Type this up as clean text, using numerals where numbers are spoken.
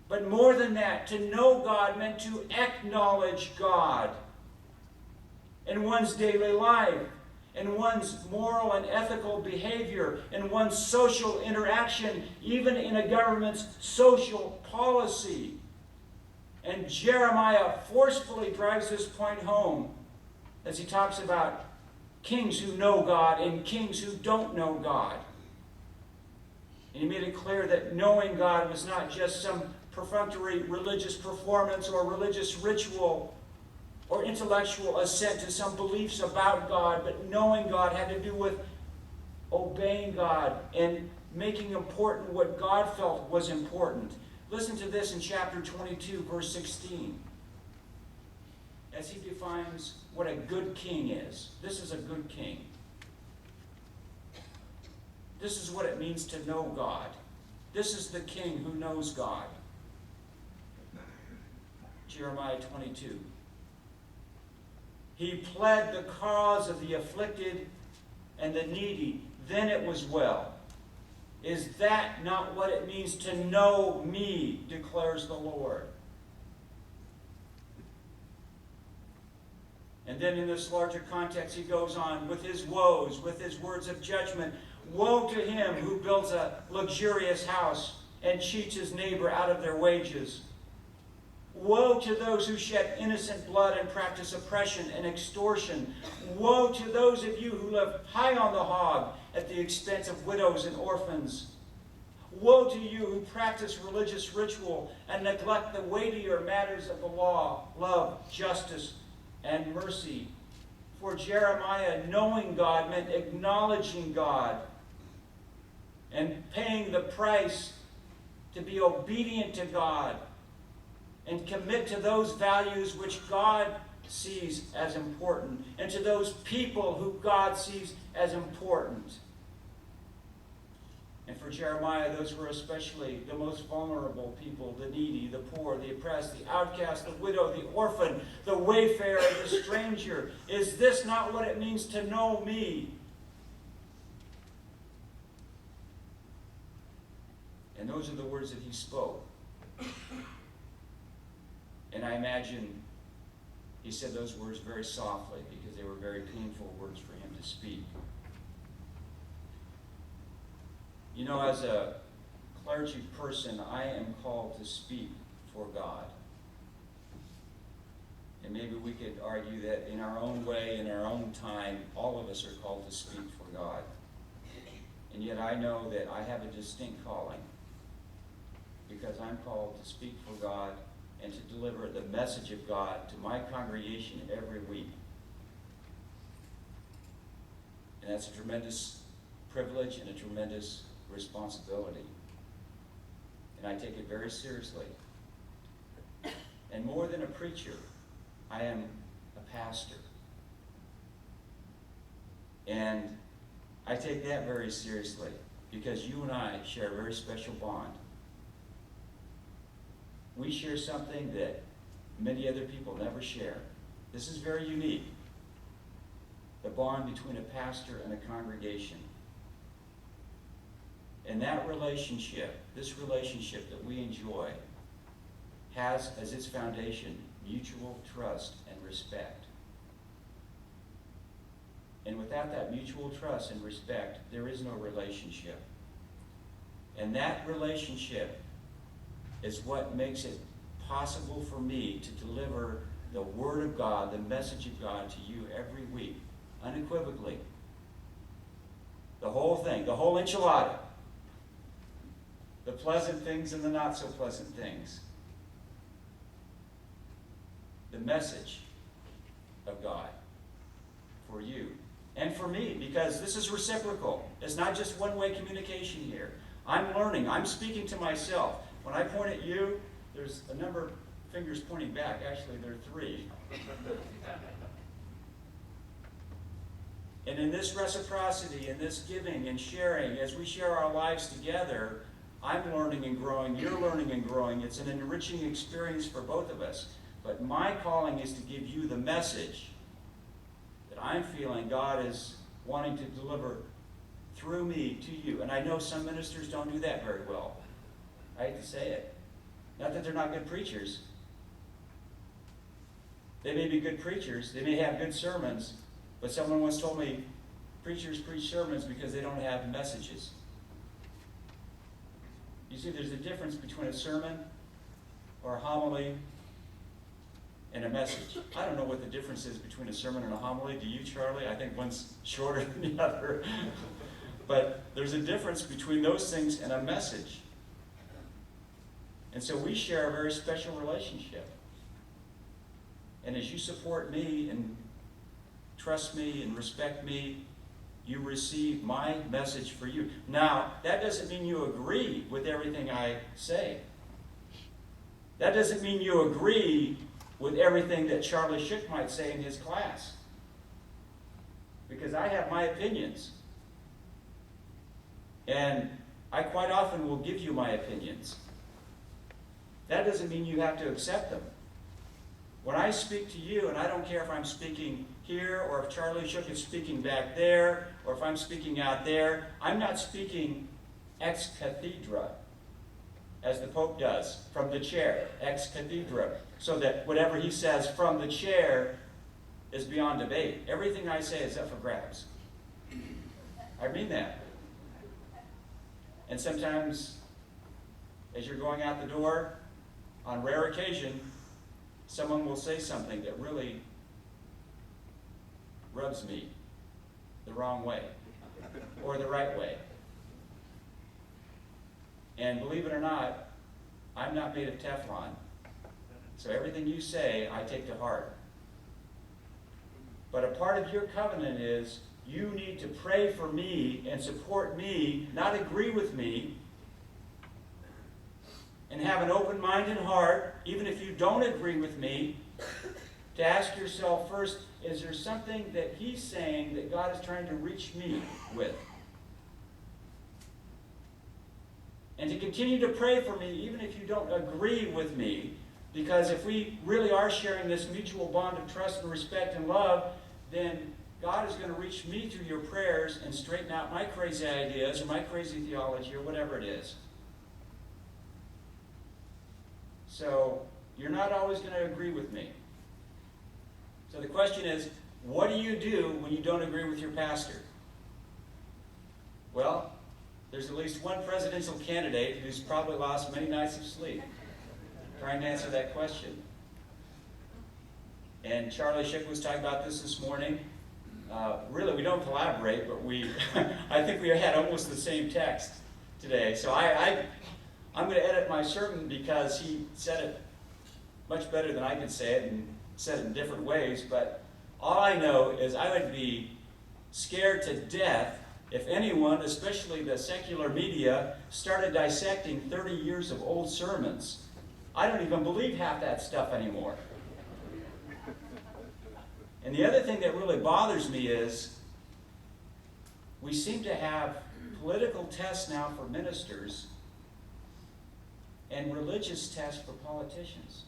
But more than that, to know God meant to acknowledge God in one's daily life, in one's moral and ethical behavior, in one's social interaction, even in a government's social policy. And Jeremiah forcefully drives this point home as he talks about kings who know God and kings who don't know God. And he made it clear that knowing God was not just some perfunctory religious performance or religious ritual or intellectual assent to some beliefs about God, but knowing God had to do with obeying God and making important what God felt was important. Listen to this in chapter 22, verse 16, as he defines what a good king is. This is a good king. This is what it means to know God. This is the king who knows God. Jeremiah 22. He pled the cause of the afflicted and the needy. Then it was well. Is that not what it means to know me, declares the Lord? And then in this larger context, he goes on with his woes, with his words of judgment. Woe to him who builds a luxurious house and cheats his neighbor out of their wages. Woe to those who shed innocent blood and practice oppression and extortion. Woe to those of you who live high on the hog at the expense of widows and orphans. Woe to you who practice religious ritual and neglect the weightier matters of the law, love, justice, and mercy. For Jeremiah, knowing God meant acknowledging God and paying the price to be obedient to God and commit to those values which God sees as important and to those people who God sees as important. And for Jeremiah, those were especially the most vulnerable people, the needy, the poor, the oppressed, the outcast, the widow, the orphan, the wayfarer, the stranger. Is this not what it means to know me? And those are the words that he spoke. And I imagine he said those words very softly because they were very painful words for him to speak. You know, as a clergy person, I am called to speak for God. And maybe we could argue that in our own way, in our own time, all of us are called to speak for God. And yet I know that I have a distinct calling because I'm called to speak for God and to deliver the message of God to my congregation every week. And that's a tremendous privilege and a tremendous responsibility. And I take it very seriously. And more than a preacher, I am a pastor. And I take that very seriously because you and I share a very special bond. We share something that many other people never share. This is very unique. The bond between a pastor and a congregation. And that relationship, this relationship that we enjoy, has as its foundation mutual trust and respect. And without that mutual trust and respect, there is no relationship. And that relationship is what makes it possible for me to deliver the Word of God, the message of God to you every week, unequivocally. The whole thing, the whole enchilada. The pleasant things and the not so pleasant things. The message of God for you and for me, because this is reciprocal. It's not just one-way communication here. I'm learning. I'm speaking to myself. When I point at you, there's a number of fingers pointing back. Actually, there are 3. And in this reciprocity, in this giving and sharing, as we share our lives together, I'm learning and growing, you're learning and growing. It's an enriching experience for both of us. But my calling is to give you the message that I'm feeling God is wanting to deliver through me to you. And I know some ministers don't do that very well. I hate to say it. Not that they're not good preachers. They may be good preachers. They may have good sermons. But someone once told me, preachers preach sermons because they don't have messages. You see, there's a difference between a sermon or a homily and a message. I don't know what the difference is between a sermon and a homily. Do you, Charlie? I think one's shorter than the other. But there's a difference between those things and a message. And so we share a very special relationship. And as you support me and trust me and respect me, you receive my message for you. Now, that doesn't mean you agree with everything I say. That doesn't mean you agree with everything that Charlie Schick might say in his class. Because I have my opinions. And I quite often will give you my opinions. That doesn't mean you have to accept them. When I speak to you, and I don't care if I'm speaking here, or if Charlie Schick is speaking back there, or if I'm speaking out there, I'm not speaking ex cathedra, as the Pope does, from the chair, ex cathedra, so that whatever he says from the chair is beyond debate. Everything I say is up for grabs. I mean that. And sometimes, as you're going out the door, on rare occasion, someone will say something that really rubs me the wrong way, or the right way. And believe it or not, I'm not made of Teflon. So everything you say, I take to heart. But a part of your covenant is you need to pray for me and support me, not agree with me, and have an open-minded heart, even if you don't agree with me, to ask yourself first, is there something that he's saying that God is trying to reach me with? And to continue to pray for me, even if you don't agree with me, because if we really are sharing this mutual bond of trust and respect and love, then God is going to reach me through your prayers and straighten out my crazy ideas or my crazy theology or whatever it is. So, you're not always going to agree with me. So the question is, what do you do when you don't agree with your pastor? Well, there's at least one presidential candidate who's probably lost many nights of sleep trying to answer that question. And Charlie Schick was talking about this morning. Really, we don't collaborate, but I think we had almost the same text today. So I'm going to edit my sermon because he said it much better than I could say it and said it in different ways. But all I know is I would be scared to death if anyone, especially the secular media, started dissecting 30 years of old sermons. I don't even believe half that stuff anymore. And the other thing that really bothers me is we seem to have political tests now for ministers and religious tests for politicians.